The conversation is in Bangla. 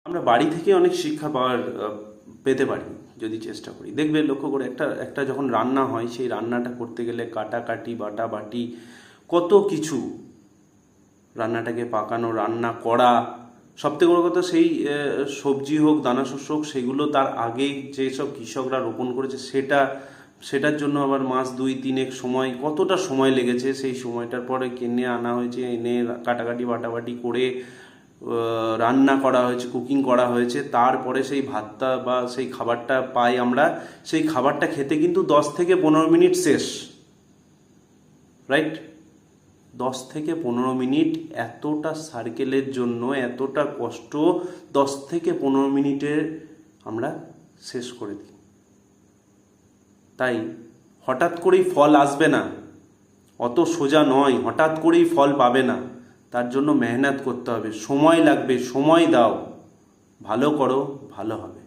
আমরা বাড়ি থেকে অনেক শিক্ষা পেতে পারি যদি চেষ্টা করি। দেখবে লক্ষ্য করে একটা যখন রান্না হয়, সেই রান্নাটা করতে গেলে কাটাকাটি বাটাবাটি কত কিছু, রান্নাটাকে পাকানো, রান্না করা, সবথেকে বড় কথা সেই সবজি হোক দানা শস্য হোক সেগুলো তার আগে যেসব কৃষকরা রোপণ করেছে সেটার জন্য আবার মাস 2-3 সময়, কতটা সময় লেগেছে, সেই সময়টার পরে কিনে আনা হয়েছে, এনে কাটাকাটি বাটাবাটি করে রান্না করা হয়েছে, কুকিং করা হয়েছে, তারপরে সেই ভাতটা বা সেই খাবারটা পাই আমরা। সেই খাবারটা খেতে কিন্তু 10 থেকে 15 মিনিট শেষ, রাইট? 10 থেকে 15 মিনিট এতটা সার্কেলের জন্য এতটা কষ্ট 10 থেকে 15 মিনিটে আমরা শেষ করে দিই। তাই হঠাৎ করেই ফল আসবে না, অত সোজা নয়, হঠাৎ করেই ফল পাবে না। তার জন্য মেহনত করতে হবে, সময় লাগবে, সময় দাও, ভালো করো, ভালো হবে।